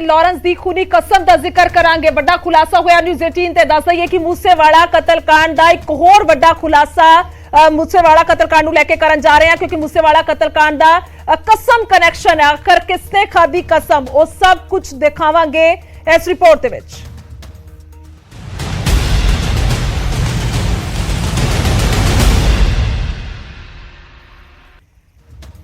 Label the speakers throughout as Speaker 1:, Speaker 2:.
Speaker 1: Lawrence दी खूनी कसम का जिक्र करांगे। बड़ा खुलासा होया न्यूज़ 18 ते दस दईए कि मूसेवाड़ा कतलकांड का एक होर बड़ा खुलासा मूसेवाड़ा कतलकांड नूं लैके करन जा रहे हैं, क्योंकि मूसेवाड़ा कतलकांड का कसम कनैक्शन है। आखिर किसने खाधी कसम, वो सब कुछ दिखावांगे इस रिपोर्ट दे विच।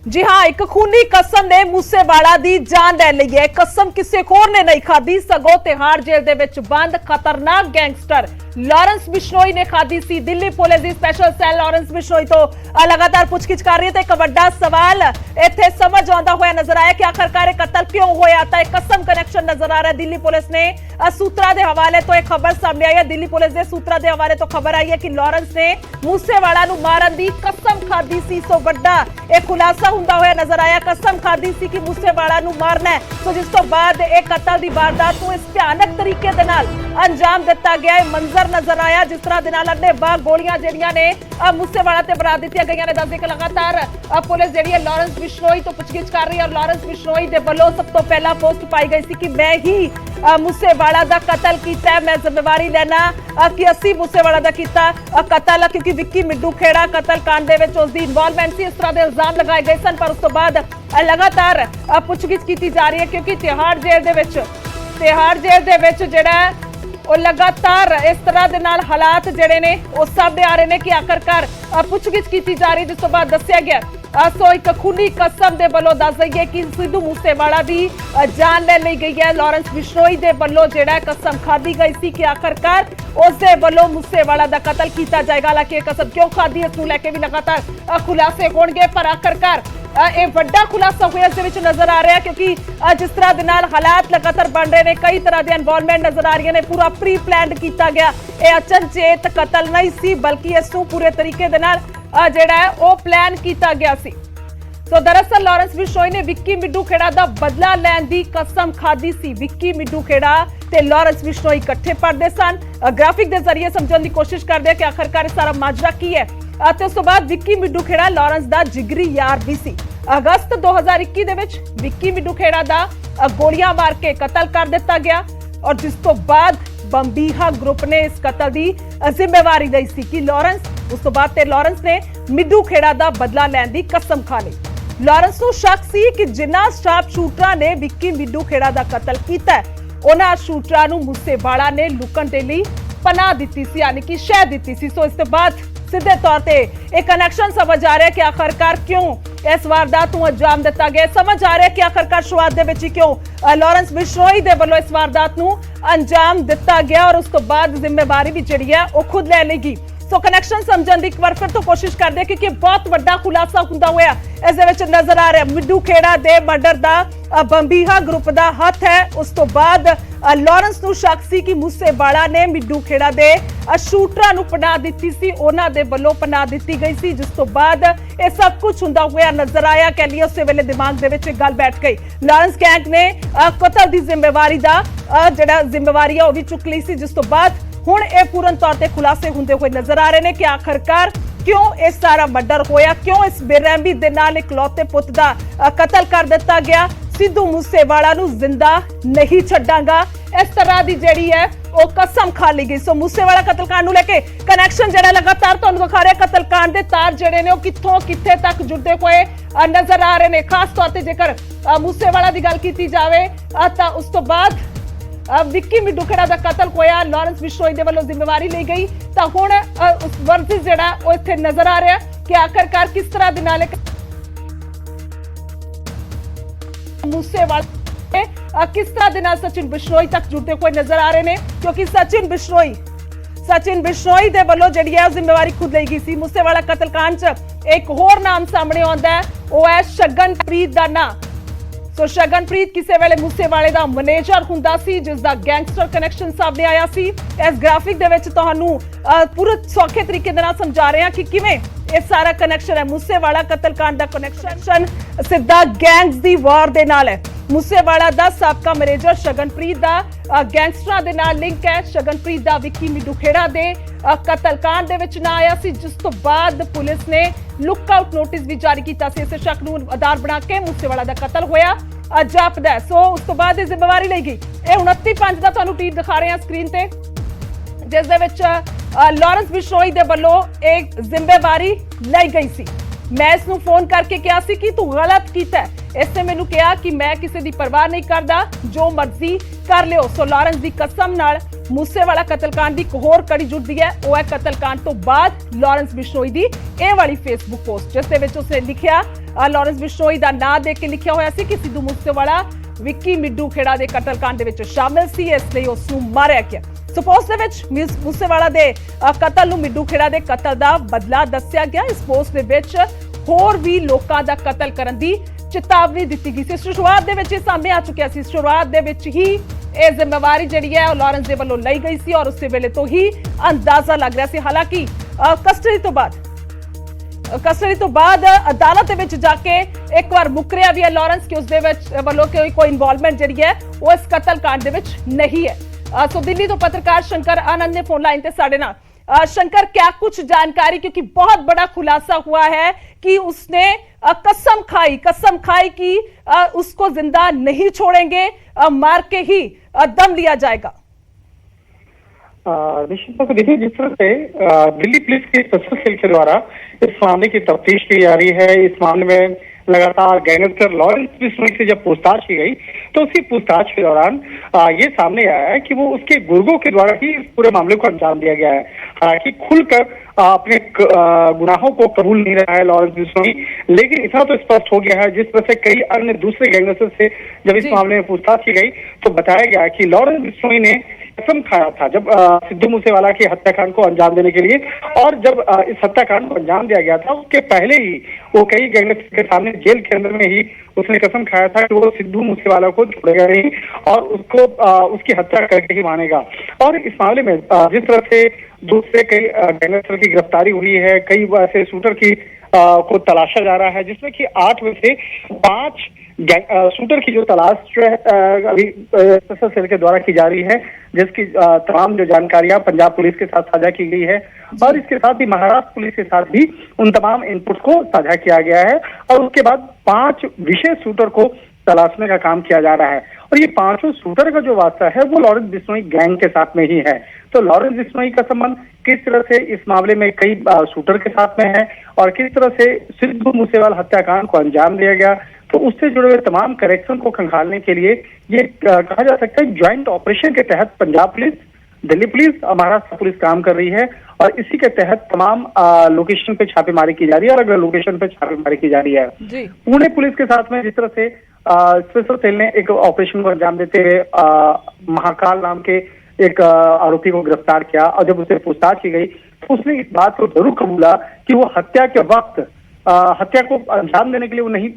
Speaker 1: जी हाँ, एक खूनी कसम ने मूसेवाड़ा दी जान ले ली है। कसम किसी होर ने नहीं खाधी, सगों तिहाड़ जेल दे विच बंद खतरनाक गैंगस्टर लॉरेंस बिश्नोई ने खाधी सी। दिल्ली पुलिस दी स्पेशल सेल लॉरेंस बिश्नोई तो लगातार पुछगिछ कर रही है। एक बड़ा सवाल इत्थे समझ आंदा होया नजर आया कि आखिरकार कतल क्यों होया। कसम कनैक्शन नजर आ रहा है। दिल्ली पुलिस ने सूत्रा के हवाले तो एक खबर सामने आई है। दिल्ली पुलिस के सूत्रा के हवाले तो खबर आई है कि लॉरेंस ने मूसेवाड़ा नूं मारन दी कसम खाधी सी। सो बड़ा एक खुलासा हुंदा होया नजर आया। कसम खाधी सी कि मूसेवाड़ा नूं मारना है। तो जिस तो बाद एक कतल की वारदात नूं इस भयानक तरीके दे नाल अंजाम दिता गया। मंजर नजर आया जिस तरह दे नाल अन्ने बाग गोलियां जेड़ियां ने मूसेवाड़ा ते बरा दित्तियां गईयां ने। दस के लगातार पुलिस जेड़ी है लॉरेंस बिश्नोई तो पुछगिछ कर रही है। और लॉरेंस बिश्नोई दे वल्लों सब तो पहला पोस्ट पाई गई सी कि मैं ही मूसेवाड़ा दा कतल कीता, मैं जिम्मेवारी लेना कि असी मूसेवाड़ा दा कीता कतल, क्योंकि विक्की मिड्डू खेड़ा कतल कांड दे विच उसदी इन्वॉल्वमेंट सी। इस तरह के इल्जाम लगाए गए सन, पर उस तो बाद लगातार पुछगिछ की जा रही है, क्योंकि तिहाड़ जेल दे विच जेड़ा और लगातार इस तरह के नाल हालात जेड़े ने वो सामने आ रहे हैं कि आखिरकार पुछगिछ की जा रही है। जिस तो बाद दस्सिया गया सो एक खूनी कसम दे वल्लों दस दईए कि सिद्धू मूसेवाड़ा दी जान ले ली गई है। लॉरेंस बिश्नोई दे वल्लों जेड़ा कसम खाधी गई सी कि आखिरकार उसदे वल्लों मूसेवाड़ा दा कतल किया जाएगा। हालांकि कसम क्यों खाधी इस नूं लैके भी लगातार खुलासे होणगे, पर आखिरकार एक बड़ा खुलासा हुआ इस नजर आ रहा है, क्योंकि जिस तरह के नाल हालात लगातार बन रहे हैं, कई तरह की इन्वॉल्वमेंट नजर आ रही है। पूरा प्री प्लान किया गया, यह अचनचेत कतल नहीं सी, बल्कि इसनूं पूरे तरीके दे नाल जेड़ा है वो प्लान किया गया सी। सो दरअसल लॉरेंस बिश्नोई ने विक्की मिड्डू खेड़ा दा बदला लैण दी कसम खाधी सी। विक्की मिड्डू खेड़ा ते लॉरेंस बिश्नोई इकट्ठे पढ़दे सन। ग्राफिक के जरिए समझण की कोशिश करदे कि आखिरकार सारा माजरा की है। उस तो बाद विक्की मिड्डू खेड़ा लॉरेंस दा जिगरी यार भी सी। अगस्त 2021 दे विच विक्की मिड्डू खेड़ा दा गोलियां मार के कतल कर दिता गया, और जिस तो बाद बंबीहा ग्रुप ने इस कतल की जिम्मेवारी ली सी कि लॉरेंस उस तो बाद लॉरेंस ने मिड्डू खेड़ा दा बदला लैण दी कसम खा ली। लॉरेंस नूं शक सी कि जिन्हां शार्प शूटरां ने विक्की मिड्डू खेड़ा दा कतल कीता उन्हां शूटरां नूं मूसेवाड़ा ने लुकण दे लई पनाह दित्ती सी, यानी कि शह दित्ती सी। सो इस तो बाद सीधे तौर पर एक कनैक्शन समझ आ रहा है कि आखिरकार क्यों इस वारदात नूं अंजाम दिता गया। समझ आ रहा है कि आखिरकार शुरुआत दे विच क्यों लॉरेंस बिश्नोई दे वल्लों इस वारदात नूं अंजाम दिता गया, और उस तो बाद जिम्मेवारी भी जिहड़ी है वो खुद ले लेगी। सो कनैक्शन समझण दी एक बार फिर तो कोशिश करदे, क्योंकि बहुत बड़ा खुलासा हुंदा होया इस दे विच नजर आ रहा है। मिड्डू खेड़ा दे मर्डर दा बंबीहा ग्रुप दा हथ है। उस तो बाद लॉरेंस नूं शक सी कि मूसेवाड़ा ने मिड्डू खेड़ा दे शूटरां नूं पनाह दित्ती सी, उन्हां दे वल्लों पनाह दित्ती गई सी। जिस तो बाद ये सब कुछ हुंदा होया नजर आया। कह लियो उस वेले दिमाग दे विच गल बैठ गई। लॉरेंस गैंग ने कतल दी जिम्मेवारी दा जिहड़ा जिम्मेवारी है वो भी चुक ली सी। जिस तो बाद हुण ये पूर्ण तौर पर खुलासे होंदे हुए नजर आ रहे हैं कि आखिरकार क्यों यह सारा मर्डर होया, क्यों इस बेरहमी दे नाल इकलौते पुत दा कतल कर दिता गया। सिद्धू मूसेवाड़ा नूं जिंदा नहीं छड्डांगा, इस तरह की जिहड़ी है वो कसम खा ली गई। सो मूसेवाड़ा कतलकांड नूं लेके कनैक्शन जिहड़ा लगातार तुहानूं दिखा रहा है। कतलकांड दे तार जिहड़े ने वो कित्थों कित्थे तक जुड़दे हुए नजर आ रहे हैं। खास तौर पर जेकर मूसेवाड़ा की गल की जाए तां उस तो बाद विक्की मिड्डू खेड़ा दा कतल होया, लॉरेंस बिश्नोई दे वल्लों जिम्मेवारी ली गई, तां हुण उस वर्जिश जिहड़ा वो इत्थे नजर आ रहा है कि आखिरकार किस तरह दे नाल मूसेवाड़ा किस तरह दे नाल सचिन बिश्नोई तक जुड़ते हुए नजर आ रहे हैं, क्योंकि सचिन बिश्नोई दे वल्लों जिहड़ी है जिम्मेवारी खुद ली गई सी। मूसेवाड़ा कतलकांड च एक होर नाम सामने आउंदा है, वो है शगनप्रीत दा नाम। सो शगनप्रीत किसी वेले मूसेवाड़े दा मैनेजर हुंदा सी, जिसदा गैंगस्टर कनैक्शन सामने आया सी। इस ग्राफिक दे विच तुहानूं पूरे सौखे तरीके दे नाल समझा रहे हैं कि किवें ਇਹ ਸਾਰਾ ਕਨੈਕਸ਼ਨ ਹੈ। ਮੂਸੇਵਾਲਾ ਕਤਲकांड ਦਾ ਕਨੈਕਸ਼ਨ ਸਿੱਧਾ ਗੈਂਗਸ ਦੀ ਵਾਰ ਦੇ ਨਾਲ ਹੈ। ਮੂਸੇਵਾਲਾ ਦਾ ਸਾਬਕਾ ਮੈਨੇਜਰ ਸ਼ਗਨਪ੍ਰੀਤ ਦਾ ਗੈਂਗਸਟਰਾਂ ਦੇ ਨਾਲ ਲਿੰਕ ਹੈ। ਸ਼ਗਨਪ੍ਰੀਤ ਦਾ ਵਿੱਕੀ ਮਿੱਡੂ ਖੇੜਾ ਦੇ ਕਤਲकांड ਦੇ ਵਿੱਚ ਨਾ ਆਇਆ ਸੀ, ਜਿਸ ਤੋਂ ਬਾਅਦ ਪੁਲਿਸ ਨੇ ਲੁੱਕਆਊਟ ਨੋਟਿਸ ਵੀ ਜਾਰੀ ਕੀਤਾ ਸੀ। ਇਸੇ ਸ਼ੱਕ ਨੂੰ ਆਧਾਰ ਬਣਾ ਕੇ ਮੂਸੇਵਾਲਾ ਦਾ ਕਤਲ ਹੋਇਆ ਜਾਪਦਾ। ਸੋ ਉਸ ਤੋਂ ਬਾਅਦ ਇਹ ਜ਼ਿੰਮੇਵਾਰੀ ਲਈ ਗਈ। ਇਹ 29/5 ਦਾ ਤੁਹਾਨੂੰ ਟਵੀਟ ਦਿਖਾ ਰਹੇ ਹਾਂ ਸਕਰੀਨ ਤੇ, ਜਿਸ ਦੇ ਵਿੱਚ ਲਾਰੈਂਸ ਬਿਸ਼ਨੋਈ ਦੇ ਵੱਲੋਂ ਇੱਕ ਜ਼ਿੰਮੇਵਾਰੀ ਲਈ ਗਈ ਸੀ। मैं इसनूं फोन करके कहा सी कि तू गलत कीता है, इसने मैनू कहा कि मैं किसी की परवाह नहीं करता, जो मर्जी कर लियो। सो लारैंस की कसम नाल मूसेवाला कतलकांड की एक होर कड़ी जुड़ती है। वह है कतलकांड तो बाद लारैंस बिश्नोई की यह वाली फेसबुक पोस्ट, जिस दे विच उसने लिखिया लारैंस बिश्नोई का नाम देख के लिखिया होया सी कि सिद्धू मूसेवाला विक्की मिड्डू खेड़ा के कतलकांड दे विच शामिल सी, इसलिए उसनूं मारिया गया। सो पोस्ट दे विच मूसेवाला दे कतल नूं मिड्डू खेड़ा के कतल का बदला दस्सिया गया। इस पोस्ट दे विच होर भी लोकां दा कतल करन दी चेतावनी दी गई सी। शुरुआत दे विच इह सामने आ चुकिया सी, शुरुआत दे विच ही यह जिम्मेवारी जिहड़ी है लारैंस दे वल्लों लई गई सी और उस वेले तो ही अंदाजा लग रहा सी। हालांकि कस्टडी तो बाद अदालत दे विच जाके एक बार मुकरिया भी है लारैंस कि उस दे विच वल्लों कोई इन्वॉल्वमेंट जिहड़ी है वो इस कतलकांड दे विच नहीं है। सो दिल्ली तो पत्रकार शंकर आनंद ने फोन लाइन ते साडे नाल। शंकर, क्या कुछ जानकारी, क्योंकि बहुत बड़ा खुलासा हुआ है कि उसने कसम खाई कि उसको जिंदा नहीं छोड़ेंगे, मार के ही दम लिया जाएगा।
Speaker 2: निश्चित तौर पर देखिए, जिस तरह से दिल्ली पुलिस के स्पेशल सेल के द्वारा इस मामले की तफ्तीश की जा रही है, इस मामले में लगातार गैंगस्टर लारैंस बिश्नोई से जब पूछताछ की गई तो उसी पूछताछ के दौरान ये सामने आया है कि वो उसके गुर्गों के द्वारा ही इस पूरे मामले को अंजाम दिया गया है। हालांकि खुलकर अपने गुनाहों को कबूल नहीं रहा है लारैंस बिश्नोई, लेकिन इतना तो स्पष्ट हो गया है जिस तरह से कई अन्य दूसरे गैंगस्टर से जब इस मामले में पूछताछ की गई तो बताया गया कि लारैंस बिश्नोई ने कसम खाया था जब सिद्धू मूसेवाला के हत्याकांड को अंजाम देने के लिए, और जब इस हत्याकांड को अंजाम दिया गया था उसके पहले ही वो कई गैंगस्टर के सामने जेल के अंदर में ही उसने कसम खाया था कि वो सिद्धू मूसेवाला को छोड़ेगा नहीं और उसको उसकी हत्या करके ही मानेगा। और इस मामले में जिस तरह से दूसरे कई गैंगस्टर की गिरफ्तारी हुई है, कई ऐसे शूटर की को तलाशा जा रहा है, जिसमें कि 8 में से 5 शूटर की जो तलाश जो है अभी स्पेशल सेल के द्वारा की जा रही है, जिसकी तमाम जो जानकारियां पंजाब पुलिस के साथ साझा की गई है और इसके साथ ही महाराष्ट्र पुलिस के साथ भी उन तमाम इनपुट को साझा किया गया है। और उसके बाद 5 विशेष शूटर को तलाशने का काम किया जा रहा है और ये 5 शूटर का जो वास्ता है वो लारैंस बिश्नोई गैंग के साथ में ही है। तो लारैंस बिश्नोई का संबंध किस तरह से इस मामले में कई शूटर के साथ में है और किस तरह से सिद्धू मूसेवाला हत्याकांड को अंजाम दिया गया, तो उससे जुड़े हुए तमाम करेक्शन को खंगालने के लिए ये कहा जा सकता है ज्वाइंट ऑपरेशन के तहत पंजाब पुलिस, दिल्ली पुलिस और महाराष्ट्र पुलिस काम कर रही है और इसी के तहत तमाम लोकेशन पे छापेमारी की जा रही है, अलग अलग लोकेशन पे छापेमारी की जा रही है। पुणे पुलिस के साथ में जिस तरह से स्पेशल सेल ने एक ऑपरेशन को अंजाम देते हुए महाकाल नाम के एक आरोपी को गिरफ्तार किया और जब उससे पूछताछ की गई तो उसने इस बात को जरूर कबूला कि वो हत्या के वक्त हत्या को अंजाम देने के लिए वो नहीं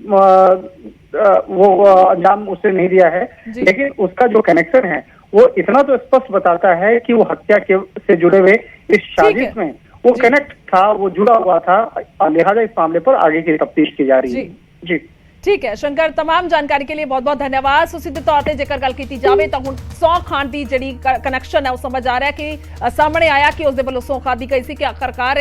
Speaker 2: वो अंजाम उसने नहीं दिया है, लेकिन उसका जो कनेक्शन है वो इतना तो स्पष्ट बताता है कि वो हत्या के से जुड़े हुए इस साजिश में वो कनेक्ट था, वो जुड़ा हुआ था। लिहाजा इस मामले पर आगे की तफ्तीश की जा रही है। जी
Speaker 1: ठीक है शंकर, तमाम जानकारी के लिए बहुत बहुत धन्यवाद। सो सीधे तौर पर जेकर गल की जाए तो हुण सौ खान की जी कनैक्शन है वो समझ आ रहा है कि सामने आया कि उसके वालों सौ खादी गई सी कि आखिरकार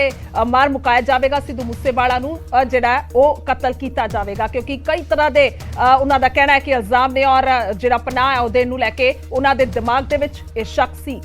Speaker 1: मार मुकाया जाएगा, सिद्धू मूसेवाला नूं जिहड़ा वो कतल किया जाएगा, क्योंकि कई तरह के उन्हों का कहना है कि इल्जाम ने और जिहड़ा पनाह है उहदे नूं लैके उन्होंने दिमाग दे विच इह शक सी।